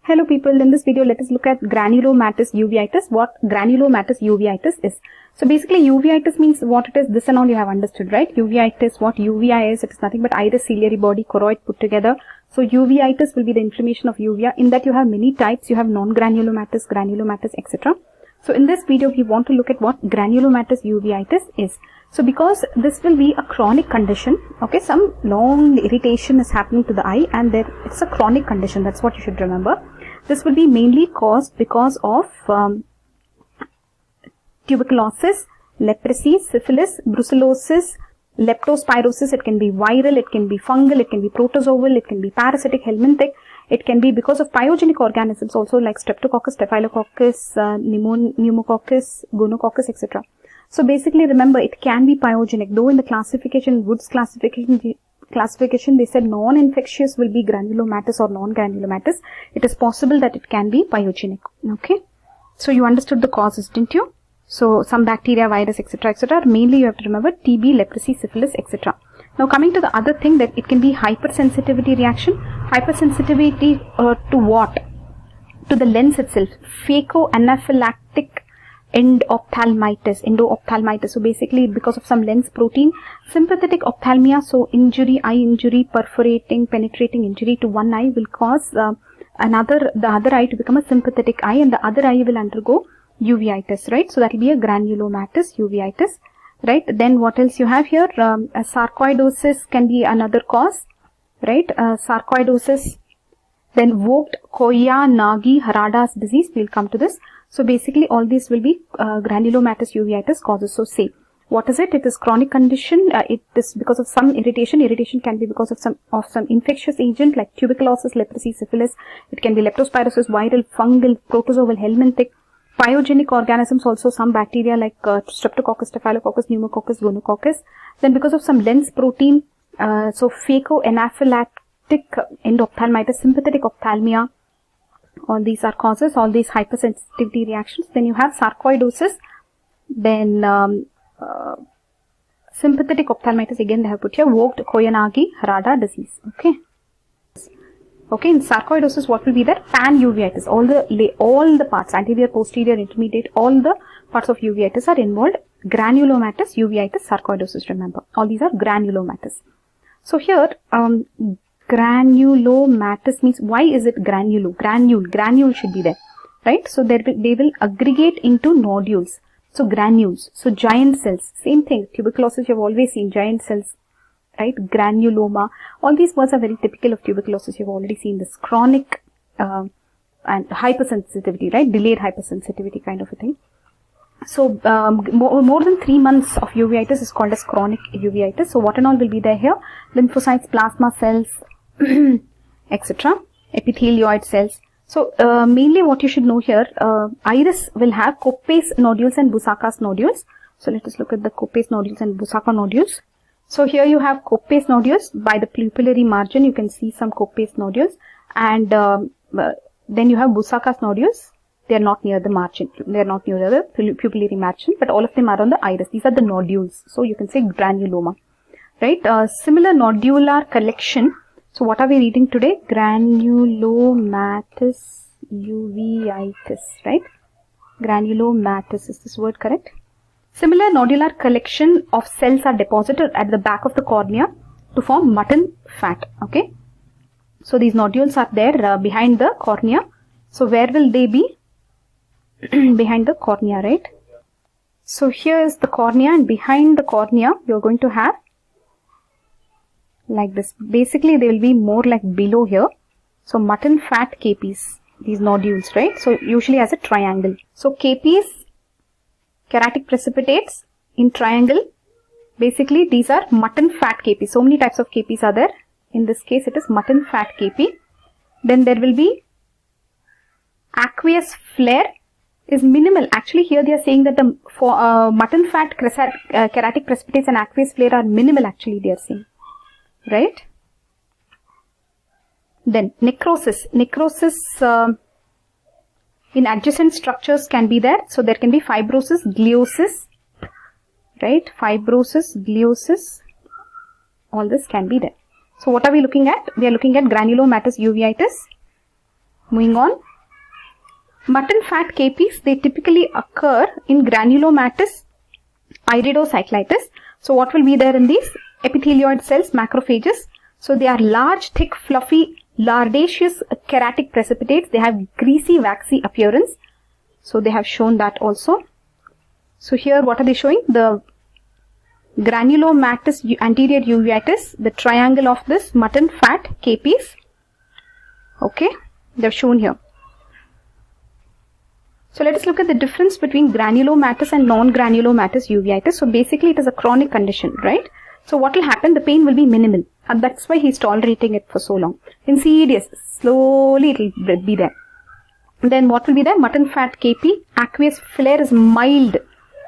Hello people, in this video let us look at granulomatous uveitis, what granulomatous uveitis is. So basically uveitis means what it is, this and all you have understood, right? Uveitis, what uvea is, it is nothing but iris, ciliary body, choroid put together. So uveitis will be the inflammation of uvea. In that you have many types, you have non-granulomatous, granulomatous, etc. So in this video we want to look at what granulomatous uveitis is. So because this will be a chronic condition, okay, some long irritation is happening to the eye and it's a chronic condition, that's what you should remember. This will be mainly caused because of tuberculosis, leprosy, syphilis, brucellosis, leptospirosis. It can be viral, it can be fungal, it can be protozoal, it can be parasitic, helminthic. It can be because of pyogenic organisms also like streptococcus, staphylococcus, pneumococcus, gonococcus, etc. So basically remember it can be pyogenic, though in the classification, Wood's classification they said non-infectious will be granulomatous or non-granulomatous. It is possible that it can be pyogenic. Okay. So you understood the causes, didn't you? So some bacteria, virus, etc., etc. Mainly you have to remember TB, leprosy, syphilis, etc. Now coming to the other thing, that it can be hypersensitivity reaction. Hypersensitivity to what? To the lens itself. Phacoanaphylactic endophthalmitis. So basically because of some lens protein, sympathetic ophthalmia, so injury, eye injury, perforating, penetrating injury to one eye will cause the other eye to become a sympathetic eye, and the other eye will undergo uveitis, right? So that will be a granulomatous uveitis, right? Then what else you have here? A sarcoidosis can be another cause, right? Sarcoidosis. Then Vogt Koyanagi-Harada's disease, we'll come to this. So basically all these will be granulomatous uveitis causes. So say, what is it? It is chronic condition. It is because of some irritation. Irritation can be because of some infectious agent like tuberculosis, leprosy, syphilis. It can be leptospirosis, viral, fungal, protozoal, helminthic. Pyogenic organisms also, some bacteria like streptococcus, staphylococcus, pneumococcus, gonococcus. Then because of some lens protein, so phacoanaphylactic endophthalmitis, sympathetic ophthalmia. All these are causes, all these hypersensitivity reactions. Then you have sarcoidosis, then sympathetic ophthalmitis, again they have put here, Vogt Koyanagi-Harada disease. Okay. Okay, in sarcoidosis what will be there? Pan-uveitis, all the parts, anterior, posterior, intermediate, all the parts of uveitis are involved. Granulomatous uveitis, sarcoidosis, remember. All these are granulomatous. So here, granulomatous means, why is it granule should be there, right? So they will aggregate into nodules, so granules, so giant cells, same thing, tuberculosis you have always seen, giant cells, right? Granuloma, all these words are very typical of tuberculosis, you have already seen this, chronic and hypersensitivity, right? Delayed hypersensitivity kind of a thing. So more than 3 months of uveitis is called as chronic uveitis. So what and all will be there here? Lymphocytes, plasma cells, etc. Epithelioid cells. So mainly what you should know here, iris will have Koppes nodules and Busacka's nodules. So let us look at the Koppes nodules and Busacka nodules. So here you have Koppes nodules. By the pupillary margin you can see some Koppes nodules, and then you have Busacka's nodules. They are not near the margin, they are not near the pupillary margin, but all of them are on the iris. These are the nodules, so you can say granuloma, right? Similar nodular collection. So what are we reading today? Granulomatous uveitis, right? Granulomatous, is this word correct? Similar nodular collection of cells are deposited at the back of the cornea to form mutton fat, okay? So these nodules are there behind the cornea. So where will they be? Behind the cornea, right? So here is the cornea, and behind the cornea you are going to have like this. Basically they will be more like below here. So mutton fat capes, these nodules, right? So usually as a triangle. So capes, keratic precipitates in triangle. Basically these are mutton fat capes. So many types of capes are there. In this case it is mutton fat cape. Then there will be aqueous flare is minimal. Actually here they are saying that the mutton fat keratic precipitates and aqueous flare are minimal, actually they are saying, right? Then necrosis in adjacent structures can be there. So there can be fibrosis, gliosis, right? Fibrosis, gliosis, all this can be there. So what are we looking at? We are looking at granulomatous uveitis. Moving on. Mutton fat KPs, they typically occur in granulomatous iridocyclitis. So what will be there in these? Epithelioid cells, macrophages. So they are large, thick, fluffy, lardaceous keratic precipitates. They have greasy, waxy appearance. So they have shown that also. So here what are they showing? The granulomatous anterior uveitis, the triangle of this mutton fat KPs. Okay, they are shown here. So let us look at the difference between granulomatous and non-granulomatous uveitis. So basically it is a chronic condition, right? So what will happen? The pain will be minimal, and that's why he is tolerating it for so long. Insidious, slowly it will be there. Then what will be there? Mutton fat KP, aqueous flare is mild.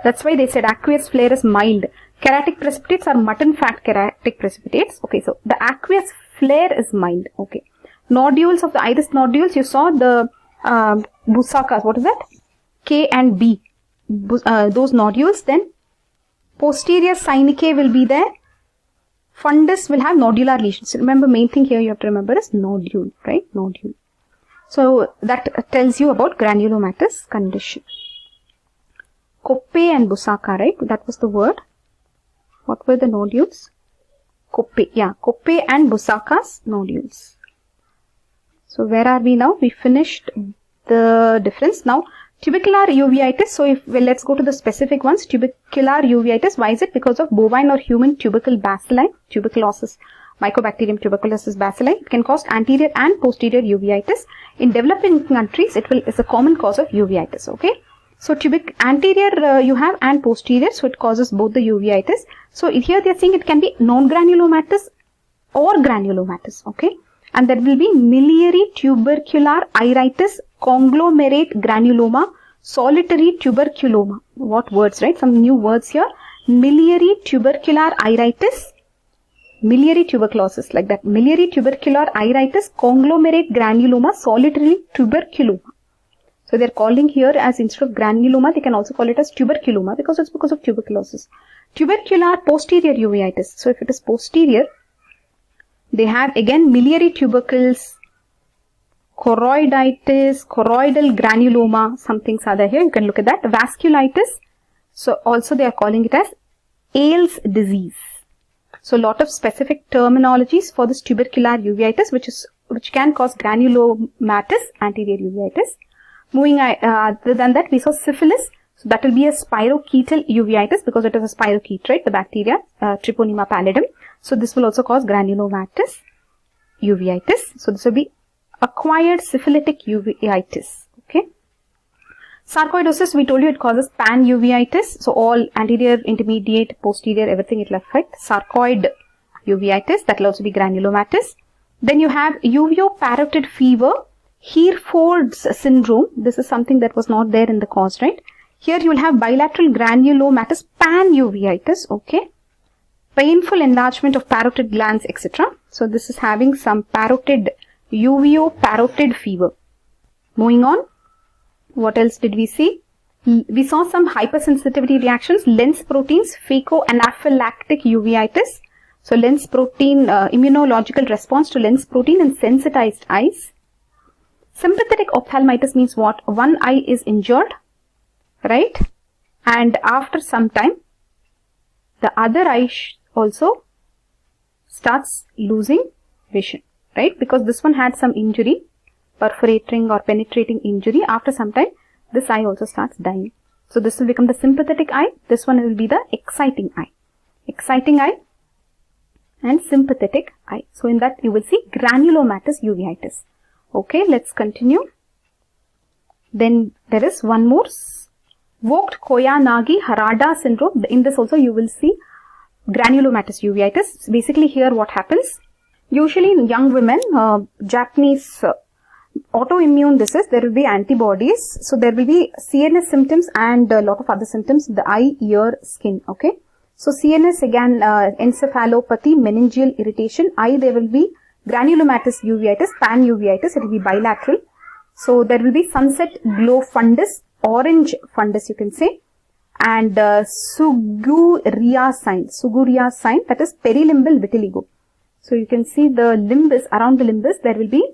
That's why they said aqueous flare is mild. Keratic precipitates are mutton fat keratic precipitates. Okay, so the aqueous flare is mild. Okay. Nodules of the iris nodules, you saw the Busakas, what is that? K and B. Those nodules. Then posterior synechiae will be there. Fundus will have nodular lesions. Remember, main thing here you have to remember is nodule, right? Nodule. So that tells you about granulomatous condition. Koppai and Busaka, right? That was the word. What were the nodules? Koppai. Yeah, Koppai and Busaka's nodules. So where are we now? We finished the difference. Now tubercular uveitis. So let's go to the specific ones. Tubercular uveitis. Why is it? Because of bovine or human tubercle bacilli, tuberculosis, Mycobacterium tuberculosis bacilli. It can cause anterior and posterior uveitis. In developing countries, it's a common cause of uveitis. Okay. So anterior you have and posterior, so it causes both the uveitis. So here they are saying it can be non-granulomatous or granulomatous. Okay. And there will be miliary tubercular iritis, conglomerate granuloma, solitary tuberculoma. What words, right? Some new words here. Miliary tubercular iritis, miliary tuberculosis, like that. Miliary tubercular iritis, conglomerate granuloma, solitary tuberculoma. So they are calling here as instead of granuloma, they can also call it as tuberculoma because it's because of tuberculosis. Tubercular posterior uveitis. So if it is posterior, they have again miliary tubercles, choroiditis, choroidal granuloma, some things are there here. You can look at that. Vasculitis. So also they are calling it as Ailes disease. So a lot of specific terminologies for this tubercular uveitis, which can cause granulomatous anterior uveitis. Moving other than that, we saw syphilis. So that will be a spirochetal uveitis because it is a spirochete, right? The bacteria, Treponema pallidum. So this will also cause granulomatous uveitis. So this will be acquired syphilitic uveitis. Okay. Sarcoidosis, we told you it causes pan-uveitis. So all anterior, intermediate, posterior, everything it will affect. Sarcoid uveitis, that will also be granulomatous. Then you have uveo-parotid fever, Hereford's syndrome. This is something that was not there in the cause, right? Here you will have bilateral granulomatous pan-uveitis. Okay. Painful enlargement of parotid glands, etc. So this is having some parotid, uveo-parotid fever. Moving on. What else did we see? We saw some hypersensitivity reactions, lens proteins, phacoanaphylactic uveitis. So lens protein, immunological response to lens protein in sensitized eyes. Sympathetic ophthalmitis means what? One eye is injured, right? And after some time, the other eye also starts losing vision, right? Because this one had some injury, perforating or penetrating injury. After some time, this eye also starts dying. So this will become the sympathetic eye. This one will be the exciting eye. Exciting eye and sympathetic eye. So in that you will see granulomatous uveitis. Okay, let's continue. Then there is one more. Vogt-Koyanagi-Harada syndrome. In this also you will see granulomatous uveitis. Basically here what happens? Usually in young women, Japanese autoimmune disease, there will be antibodies. So there will be CNS symptoms and a lot of other symptoms, the eye, ear, skin. Okay. So CNS again, encephalopathy, meningeal irritation. Eye, there will be granulomatous uveitis, pan-uveitis. It will be bilateral. So there will be sunset glow fundus, orange fundus you can say, and Suguria sign, that is perilimbal vitiligo. So you can see the limbus, around the limbus there will be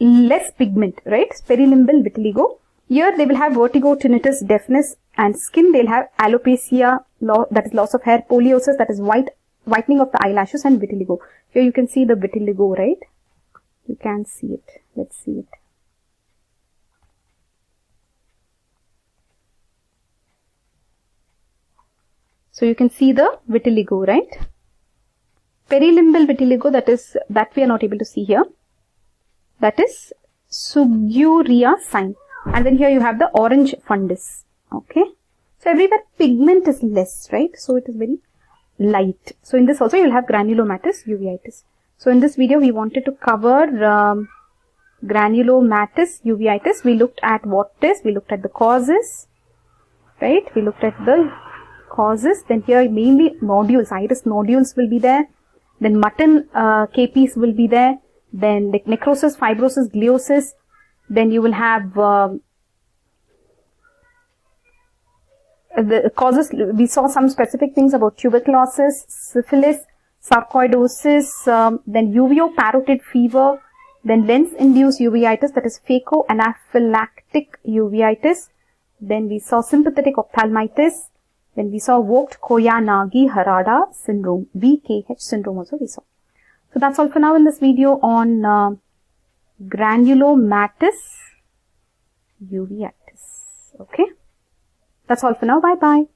less pigment, right? Perilimbal vitiligo. Here they will have vertigo, tinnitus, deafness, and skin. They'll have alopecia, that is loss of hair, poliosis, that is whitening of the eyelashes, and vitiligo. Here you can see the vitiligo, right? You can see it. Let's see it. So you can see the vitiligo, right? Perilimbal vitiligo, that we are not able to see here. That is Suguria sign. And then here you have the orange fundus. Okay. So everywhere pigment is less, right? So it is very light. So in this also you will have granulomatous uveitis. So in this video we wanted to cover granulomatous uveitis. We looked at what it is. We looked at the causes, right? We looked at the causes. Then here mainly nodules, iris nodules will be there. Then mutton capes will be there. Then like necrosis, fibrosis, gliosis. Then you will have the causes. We saw some specific things about tuberculosis, syphilis, sarcoidosis, then uveo-parotid fever, then lens-induced uveitis, that is phaco-anaphylactic uveitis. Then we saw sympathetic ophthalmitis. Then we saw Vogt-Koyanagi-Harada syndrome, VKH syndrome also we saw. So that's all for now in this video on granulomatous uveitis. Okay, that's all for now. Bye bye.